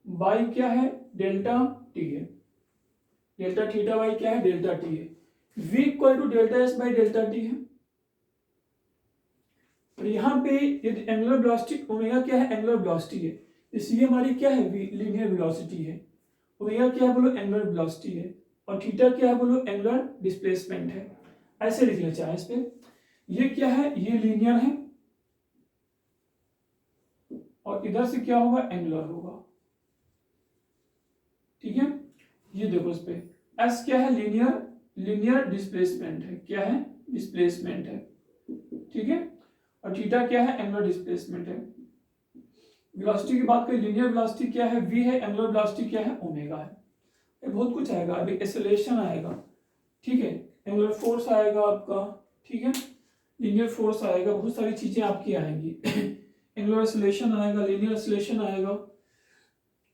बाई क्या है, डेल्टा टी है। डेल्टा थीटा बाई क्या है, डेल्टा टी है। v equal to delta S by delta T है। और यहाँ पे यदि एंगुलर वेलोसिटी ओमेगा क्या है, एंगुलर वेलोसिटी है, इसलिए हमारी क्या है, लीनियर वेलोसिटी है। ओमेगा क्या है बोलो, एंगुलर वेलोसिटी है। और थीटा क्या है बोलो, एंगुलर डिस्प्लेसमेंट है। ऐसे लिखना चाहे इस पे, ये क्या है, ये लीनियर है और इधर से क्या होगा, एंगुलर होगा। ठीक है, ये देखो इस पे एस क्या है, लीनियर, लीनियर डिस्प्लेसमेंट है। क्या है, डिस्प्लेसमेंट है। ठीक है, और थीटा क्या है, एंगुलर डिस्प्लेसमेंट है। वेलोसिटी की बात करें, लीनियर वेलोसिटी क्या है, v है, एंगुलर वेलोसिटी क्या है, ओमेगा है। ये बहुत कुछ आएगा, अभी एक्सेलरेशन आएगा। ठीक है, एंगुलर फोर्स आएगा आपका। ठीक है, लीनियर फोर्स आएगा, बहुत सारी चीजें आपकी आएंगी। एंगुलर एक्सेलरेशन आएगा, लीनियर एक्सेलरेशन आएगा।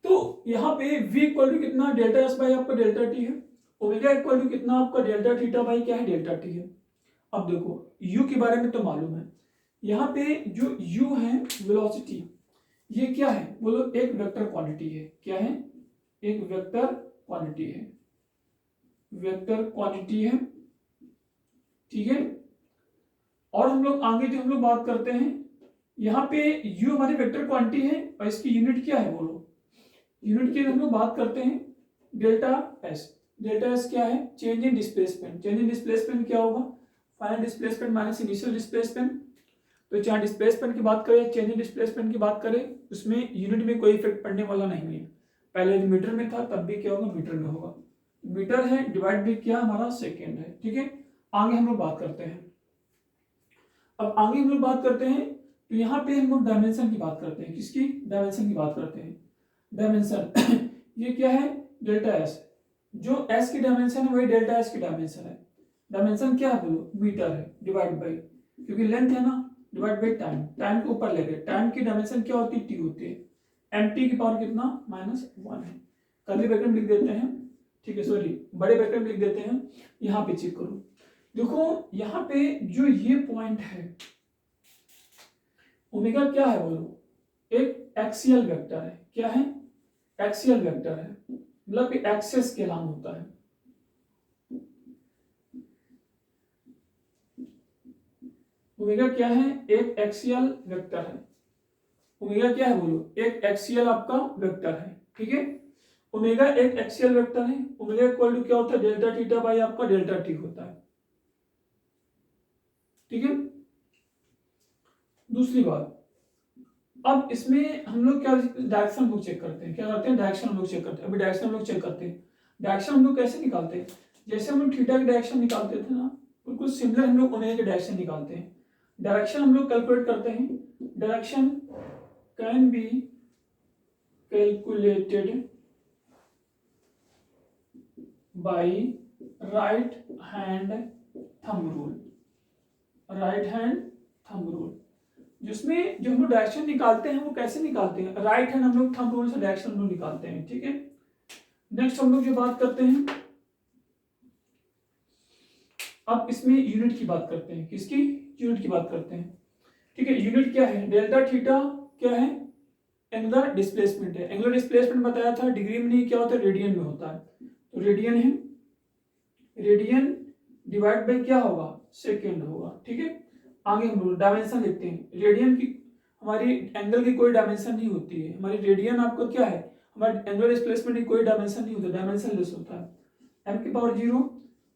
तो यहाँ पे v इक्वल टू कितना, डेल्टा एस बाई आपका डेल्टा टी है। ओमेगा इक्वल टू कितना आपका, डेल्टा थीटा बाई क्या है, डेल्टा टी है। अब देखो u के बारे में तो मालूम है, यहाँ पे जो u है वेलोसिटी, ये क्या है बोलो, एक वेक्टर क्वांटिटी है। क्या है, एक वेक्टर क्वांटिटी है, वेक्टर क्वांटिटी है। ठीक है, और हम लोग आगे जो हम लोग बात करते हैं, यहाँ पे u हमारी वेक्टर क्वांटिटी है और इसकी यूनिट क्या है बोलो, यूनिट की हम लोग बात करते हैं डेल्टा एस। डेल्टा एस क्या है, change in displacement. Change in displacement क्या होगा, final displacement minus initial displacement. तो चाहे डिस्प्लेसमेंट की बात करें, चेंज इन डिस्प्लेसमेंट की बात करें, उसमें यूनिट में कोई इफेक्ट पड़ने वाला नहीं है। पहले मीटर में था, तब भी क्या होगा, मीटर में होगा। मीटर है डिवाइड बाई क्या हमारा, सेकेंड है। ठीक है, आगे हम लोग बात करते हैं। अब आगे हम लोग बात करते हैं, तो यहाँ पे हम लोग डायमेंशन की बात करते हैं। किसकी, डायमेंशन की बात करते हैं। डायमेंशन ये क्या है, डेल्टा एस। जो एस की डायमेंशन है वही डेल्टा एस की डायमेंशन है। डायमेंशन क्या है बोलो, मीटर है, डिवाइड बाई, क्योंकि लेंथ है ना, डिवाइड बाई टाइम। टाइम के ऊपर लेके, टाइम की डायमेंशन क्या होती है, टी होती है। एम टी की पावर कितना, -1 है। कर्ली ब्रैकेट में लिख देते हैं। ठीक है, सॉरी बड़े ब्रैकेट में लिख देते हैं। यहाँ पे चेक करो, देखो यहाँ पे जो ये पॉइंट है, ओमेगा क्या है बोलो, एक एक्सियल वेक्टर है। क्या है, एक्सियल वेक्टर है, मतलब कि एक्सेस के नाम होता है। ओमेगा क्या है, एक एक्सियल वेक्टर है। ओमेगा क्या है बोलो, एक एक्सियल आपका वेक्टर है। ठीक है, ओमेगा एक एक्सियल वेक्टर है। ओमेगा इक्वल टू क्या होता है, डेल्टा थीटा बाई आपका डेल्टा टी होता है। ठीक है, दूसरी बात, अब इसमें हम लोग क्या डायरेक्शन हम लोग चेक करते हैं। क्या करते हैं, डायरेक्शन हम लोग चेक करते हैं। अभी डायरेक्शन हम लोग चेक करते हैं। डायरेक्शन हम लोग कैसे निकालते हैं, जैसे हम लोग थीटा की डायरेक्शन निकालते थे ना, बिल्कुल सिमिलर हम लोग ओमेगा की डायरेक्शन निकालते हैं। डायरेक्शन हम लोग कैलकुलेट करते हैं। Direction can be calculated by right hand thumb rule. Right hand thumb rule, जिसमें जो हम लोग डायरेक्शन निकालते हैं वो कैसे निकालते हैं, राइट हैंड हम लोग थंब रूल से डायरेक्शन हम लोग निकालते हैं। ठीक है, नेक्स्ट हम लोग जो बात करते हैं, अब इसमें यूनिट की बात करते हैं। किसकी, यूनिट की बात करते हैं। ठीक है, यूनिट क्या है, डेल्टा थीटा क्या है, एंगुलर डिस्प्लेसमेंट है। एंगुलर डिस्प्लेसमेंट बताया था, डिग्री में नहीं, क्या होता है, रेडियन में होता है। तो रेडियन है, रेडियन डिवाइड बाई क्या होगा, सेकेंड होगा। ठीक है, आगे हम लोग डायमेंशन लिखते हैं। रेडियन की हमारी एंगल की कोई डायमेंशन नहीं होती है। हमारी रेडियन आपका क्या है, हमारे एंगुलर डिस्प्लेसमेंट की कोई डायमेंशन नहीं होता, डायमेंशन लेस होता है। m की पावर 0,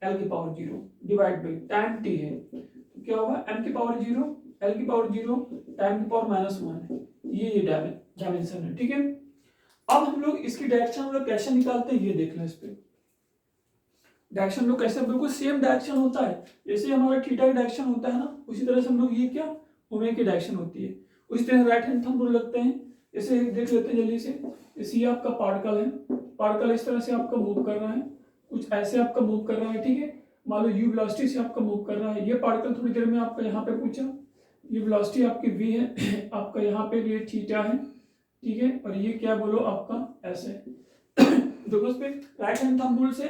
l की power 0 divide by time t है, तो क्या होगा, m की पावर 0, l की पावर 0, टाइम की पावर -1 है। ये डायमेंशन है। ठीक है, अब हम लोग इसकी डायरेक्शन हम लोग कैसे निकालते हैं, ये देख लें इस पे। डायरेक्शन लोग कैसे, बिल्कुल सेम डायरेक्शन होता है, जैसे हमारा थीटा का डायरेक्शन होता है ना, उसी तरह से हम लोग ये क्या ओमेगा की डायरेक्शन होती है, उसी तरह राइट हैंड थंब रूल लगते हैं। जैसे देख लेते हैं जल्दी से, जैसे ये आपका पार्टिकल है, पार्टिकल इस तरह से आपका मूव कर रहा है, कुछ ऐसे आपका मूव कर रहा है, ठीक है, मान लो यू वेलोसिटी से आपका मूव कर रहा है, ये पार्टिकल थोड़ी देर में आपका यहाँ पे पूछा, ये वेलोसिटी आपकी v है आपका यहाँ पे ये थीटा है, ठीक है, और ये क्या बोलो आपका ऐसे देखो उस पे राइट हैंड थंब रूल से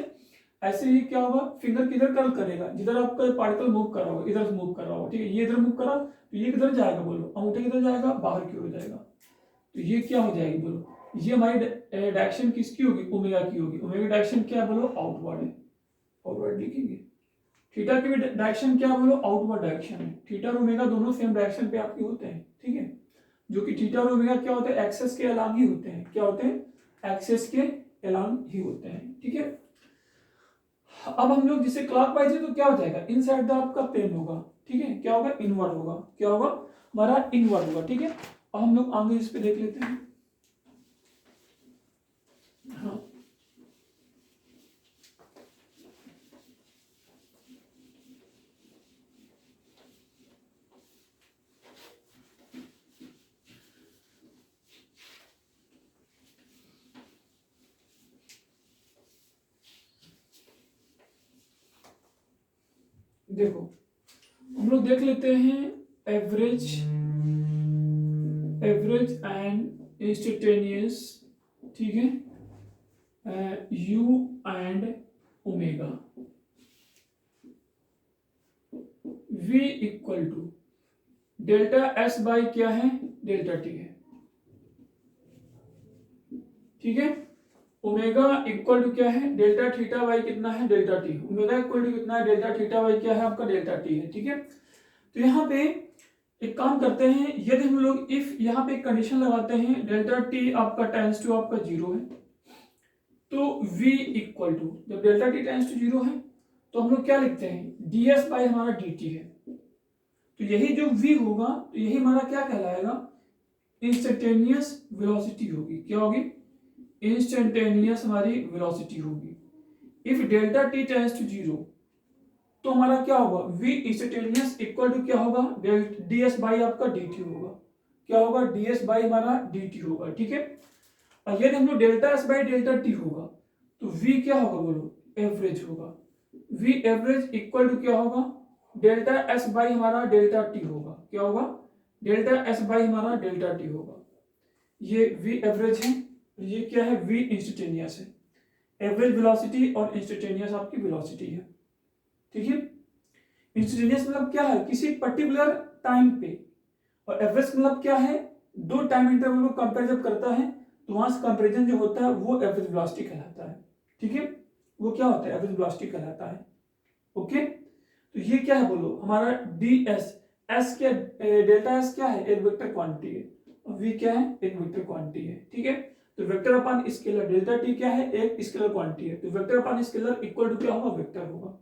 ऐसे ही क्या होगा, फिंगर किधर कर्ल करेगा, जिधर आपका पार्टिकल मूव कर रहा होगा, इधर मूव कर रहा होगा, ठीक है, ये इधर मूव करा तो ये किधर जाएगा बोलो, अंगूठा किधर जाएगा, बाहर की ओर जाएगा, तो ये क्या हो जाएगी बोलो, ये हमारी डायरेक्शन किसकी होगी, ओमेगा की होगी, ओमेगा डायरेक्शन क्या बोलो, आउटवर्ड है, आउटवर्ड लिखेंगे। थीटा की भी डायरेक्शन क्या बोलो, आउटवर्ड डायरेक्शन है, थीटा और ओमेगा दोनों सेम डायरेक्शन पे आपके होते हैं, ठीक है, जो कि थीटा और ओमेगा क्या होते हैं, एक्सेस के अलांग ही होते हैं, क्या होते हैं, एक्सेस के अलांग ही होते हैं, ठीक है। अब हम लोग जिसे क्लॉकवाइज है तो क्या हो जाएगा, इनसाइड द आपका प्लेन होगा, ठीक है, क्या होगा, इनवर्ड होगा, क्या होगा हमारा, इनवर्ड होगा, ठीक है। अब हम लोग आगे इस पे देख लेते हैं, हाँ देखो हम लोग देख लेते हैं एवरेज, एवरेज एंड इंस्टेंटेनियस, ठीक है, U and omega, v equal to delta S by क्या है, डेल्टा टी है, ठीक है, ओमेगा इक्वल टू क्या है, डेल्टा थीटा बाई कितना है, delta T, omega equal to कितना है, डेल्टा थीटा बाई क्या है आपका, डेल्टा टी है, ठीक है। तो यहाँ पे एक काम करते हैं, यदि हम लोग इफ यहाँ पे कंडीशन लगाते हैं, डेल्टा टी आपका टेंस टू आपका 0 है, तो v इक्वल टू, जब डेल्टा टी टेंस टू 0 है तो हम लोग क्या लिखते हैं, ds बाई हमारा dt है, तो यही जो v होगा तो यही हमारा क्या कहलाएगा, इंस्टेंटेनियस वेलोसिटी होगी, क्या होगी, इंस्टेंटेनियस हमारी वेलोसिटी होगी। If delta T tends to 0 तो हमारा क्या होगा, v इंस्टेंटेनियस इक्वल टू क्या होगा, ds बाई आपका dt होगा, क्या होगा, ds बाई हमारा dt होगा, ठीक है। और यदि हम लोग delta S by delta T होगा तो v क्या होगा बोलो, एवरेज होगा, v एवरेज इक्वल टू क्या होगा, डेल्टा एस बाई हमारा डेल्टा टी होगा, क्या होगा, डेल्टा एस बाई हमारा डेल्टा टी होगा, ये v एवरेज है, ये क्या है, v इंस्टेंटेनियस है, एवरेज वेलोसिटी और इंस्टेंटेनियस आपकी वेलोसिटी है, ठीक है। इंस्टेंटेनियस मतलब क्या है, किसी पर्टिकुलर टाइम पे, और एवरेज मतलब क्या है, दो टाइम इंटरवल को कंपेयर जब करता है तो वहां से कंपैरिजन जो होता है वो एवरेज वेलोसिटी कहलाता है, ठीक है, वो क्या होता है, एवरेज वेलोसिटी कहलाता है, ओके। तो ये क्या है बोलो, हमारा डी एस, एस क्या, डेल्टा एस क्या है, एक वेक्टर क्वांटिटी है, और वी क्या है, एक वेक्टर क्वांटिटी है, ठीक है। तो vector upon scalar, delta T क्या है, एक स्केलर क्वांटिटी है, तो vector upon scalar equal to क्या होगा, वेक्टर होगा,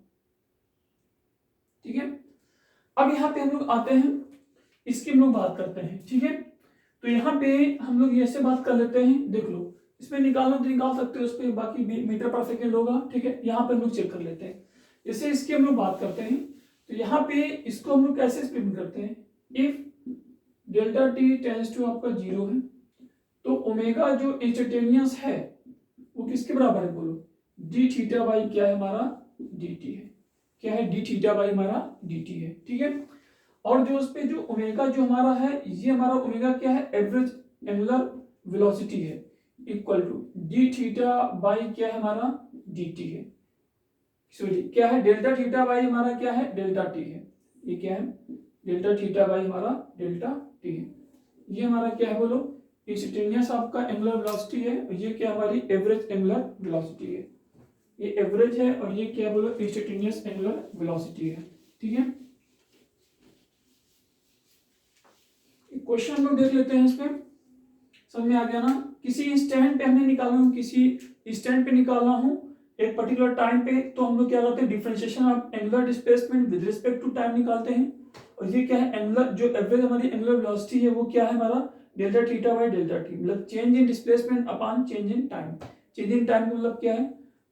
ठीक है। अब यहाँ पे हम लोग आते हैं, इसकी हम लोग बात करते हैं, ठीक है। तो यहाँ पे हम लोग ऐसे बात कर लेते हैं, देख लो इसमें निकालना तो निकाल सकते हो, उस पर बाकी मीटर पर सेकेंड होगा, ठीक है। यहाँ पे हम लोग चेक कर लेते हैं, जैसे इसकी हम लोग बात करते हैं, तो यहाँ पे इसको हम लोग कैसे एक्सप्लेन करते हैं, if delta T tends to आपका 0 है तो ओमेगा जो इंस्टेंटेनियस है वो किसके बराबर है बोलो, डी थीटा बाई क्या है हमारा, डी टी है, क्या है, डी थीटा बाई हमारा डी टी है, ठीक है। और जो उस पे जो ओमेगा जो हमारा है, ये हमारा ओमेगा क्या है, एवरेज एंगुलर वेलोसिटी है, equal to D theta by क्या है हमारा, डी टी है, सॉरी क्या है, डेल्टा थीटा बाई हमारा क्या है, डेल्टा टी है, ये क्या है, डेल्टा थीटा बाई हमारा डेल्टा टी है, ये हमारा क्या है बोलो, इंस्टेंटेनियस आपका एंगुलर वेलोसिटी है, और ये क्या हमारी एवरेज एंगुलर वेलोसिटी है, ये एवरेज है, और ये क्या बोलो, इंस्टेंटेनियस एंगुलर वेलोसिटी है, ठीक है। क्वेश्चन हम लोग देख लेते हैं, इस पे समझ में आ गया ना, किसी इंस्टेंट पे हमने निकालना हूँ, किसी इंस्टेंट पे निकालना हूँ एक पर्टिकुलर टाइम पे, तो हम लोग क्या करते हैं, differentiation of angular displacement with respect to time निकालते हैं, और ये क्या है, एंगुलर जो एवरेज हमारी एंगुलर वेलोसिटी है वो क्या है हमारा, delta theta by delta T, मतलब change in displacement upon change in time, change in time मतलब क्या है,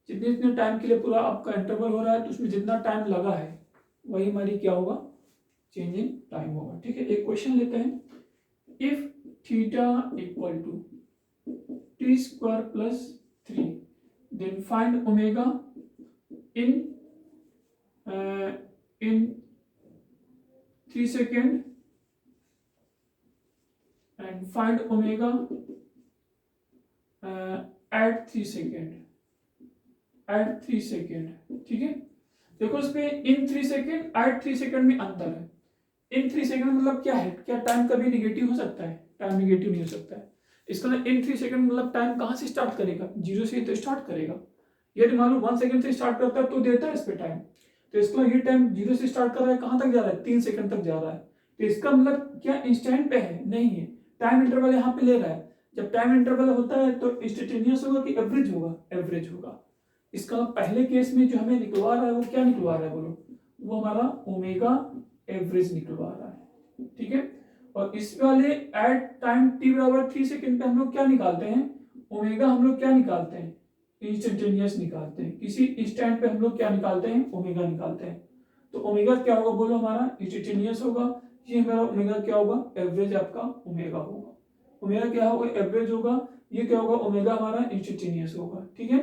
जितने जितने टाइम के लिए पूरा आपका इंटरवल हो रहा है तो उसमें जितना टाइम लगा है वही हमारी क्या होगा, चेंज इन टाइम होगा। ठीक है, एक क्वेश्चन लेते हैं। If theta equal to T square plus 3 then find omega in 3 second and find omega at 3 second, at 3 second. ठीक है, देखो इसमें इन 3 सेकेंड एट 3 सेकेंड में अंतर है। इन 3 सेकेंड मतलब क्या है, क्या टाइम कभी निगेटिव हो सकता है? टाइम निगेटिव नहीं हो सकता है। इसका मतलब इन 3 सेकेंड मतलब टाइम कहाँ से स्टार्ट करेगा, 0 से तो स्टार्ट करेगा। यदि मान लो 1 सेकेंड से स्टार्ट करता है तो देता है इस पे टाइम, तो इसका ये टाइम 0 से स्टार्ट कर रहा है, कहाँ तक जा रहा है, 3 सेकेंड तक जा रहा है। तो इसका मतलब क्या इंस्टेंट पे है? नहीं है, टाइम इंटरवल यहाँ पे ले रहा है। जब टाइम इंटरवल होता है तो इंस्टेंटेनियस होगा कि एवरेज होगा? एवरेज होगा। इसका पहले केस में जो हमें निकलवा रहा है वो क्या निकलवा रहा है बोलो, वो हमारा ओमेगा एवरेज निकलवा रहा है। ठीक है, और इस वाले एट टाइम t बराबर 3 सेकेंड पे हम लोग क्या निकालते हैं, ओमेगा हम लोग क्या निकालते हैं, इंस्टेंटेनियस निकालते हैं। किसी इंस्टेंट पे हम लोग क्या निकालते हैं, ओमेगा निकालते हैं। तो ओमेगा क्या होगा बोलो, हमारा इंस्टेंटेनियस होगा। ये हमारा ओमेगा क्या होगा, एवरेज आपका ओमेगा होगा। ओमेगा क्या होगा, एवरेज होगा। ये क्या होगा, ओमेगा हमारा इंस्टेंटेनियस होगा। ठीक है,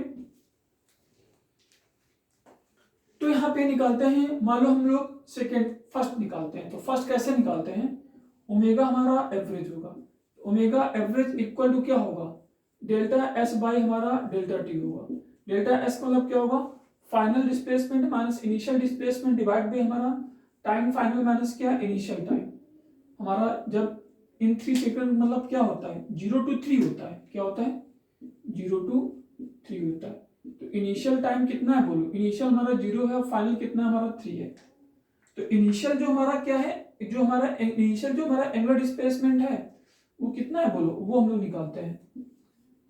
तो यहाँ पे निकालते हैं, मान लो हम लोग सेकेंड फर्स्ट निकालते हैं, तो फर्स्ट कैसे निकालते हैं, ओमेगा हमारा एवरेज होगा। ओमेगा एवरेज इक्वल टू क्या होगा, डेल्टा एस बाई हमारा डेल्टा टी होगा। डेल्टा एस का मतलब क्या होगा, final displacement minus initial displacement divide by हमारा टाइम फाइनल माइनस क्या, इनिशियल टाइम। हमारा जब इन 3 सेकेंड मतलब क्या होता है, 0 to 3 होता है। क्या होता है, 0 to 3 होता है। तो इनिशियल टाइम कितना है बोलो, इनिशियल हमारा 0 है और फाइनल कितना हमारा 3 है। तो इनिशियल जो हमारा क्या है, जो हमारा इनिशियल जो हमारा एंगुलर डिस्प्लेसमेंट है वो कितना है बोलो, वो हम लोग निकालते हैं।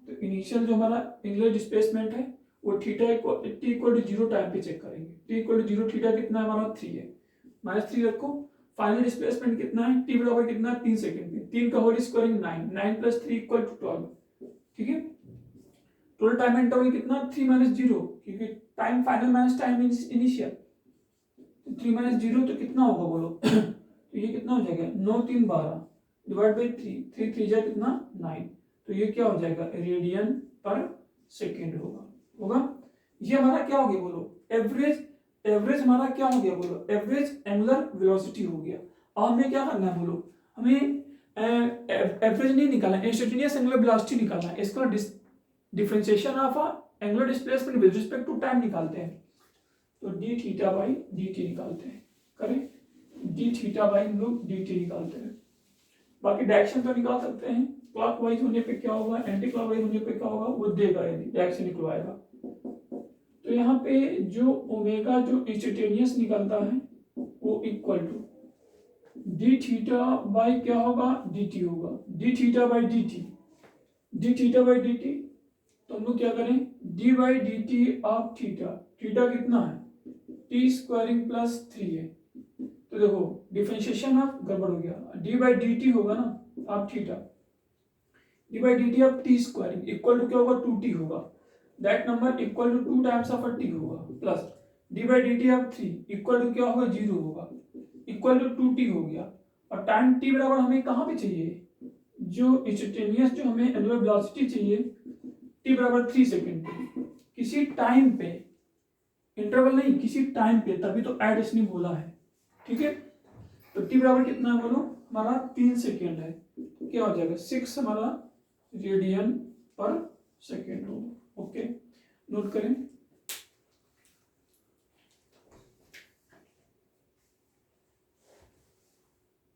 तो इनिशियल जो हमारा एंगुलर डिस्प्लेसमेंट है वो theta T equal to 0 time पे चेक करेंगे। टी इक्वल टू 0 थीटा कितना है हमारा 3 है, माइनस 3 रखो। फाइनल डिस्प्लेसमेंट कितना है, टी बराबर कितना है 3 सेकंड में, 3 का whole squaring 9, 9 plus 3 equal to 12। ठीक है, टोटल टाइम इंटरवल कितना, 3 माइनस 0, क्योंकि time final minus time initial, 3 minus 0 तो कितना होगा बोलो तो ये कितना हो जाएगा, 9 3 12 डिवाइड बाई 3, 3 3 जा कितना 9, तो ये क्या हो जाएगा, रेडियन पर सेकेंड होगा। ये हमारा क्या हो गया बोलो, एवरेज। एवरेज हमारा क्या हो गया बोलो, एवरेज एंगुलर वेलोसिटी हो गया। अब हमें क्या करना है बोलो, हमें एवरेज नहीं निकालना, इंस्टेंटेनियस एंगुलर वेलोसिटी निकालना है। इसका differentiation of angular displacement with respect to time निकालते हैं। तो D theta by D T निकालते हैं, करें डी थीटा बाई हम लोग डी टी निकालते हैं। बाकी डायरेक्शन तो निकाल सकते हैं, क्लॉकवाइज होने पे क्या होगा, एंटी क्लॉकवाइज होने पे क्या होगा वो देगा, यदि डायरेक्शन निकलवाएगा। तो यहाँ पे जो ओमेगा जो इंस्टेंटेनियस निकलता है वो equal to D theta by क्या होगा, डी टी होगा। D theta by D T, D theta by D T, तो हम लोग क्या करें, D by D T of theta, theta कितना है टी स्क्वायरिंग प्लस 3 है। तो देखो डिफरेंशिएशन ऑफ गड़बड़ हो गया, डी बाई डी टी होगा ना of theta, D by D T of T squaring equal to क्या होगा 2t होगा। That number equal to 2 times of t होगा, plus D by D T of 3 equal to क्या होगा 0 होगा, equal to 2t हो गया। और टाइम t बराबर हमें कहाँ पे चाहिए, जो इंस्टेंटेनियस जो हमें एंगुलर वेलोसिटी चाहिए t बराबर 3 सेकेंड पे, किसी टाइम पे, इंटरवल नहीं किसी टाइम पे, तभी तो ऐड इसने बोला है। ठीक है, तो t बराबर कितना है बोलो, हमारा 3 सेकेंड है, तो क्या हो जाएगा 6 हमारा रेडियन पर सेकेंड होगा। ओके, नोट करें।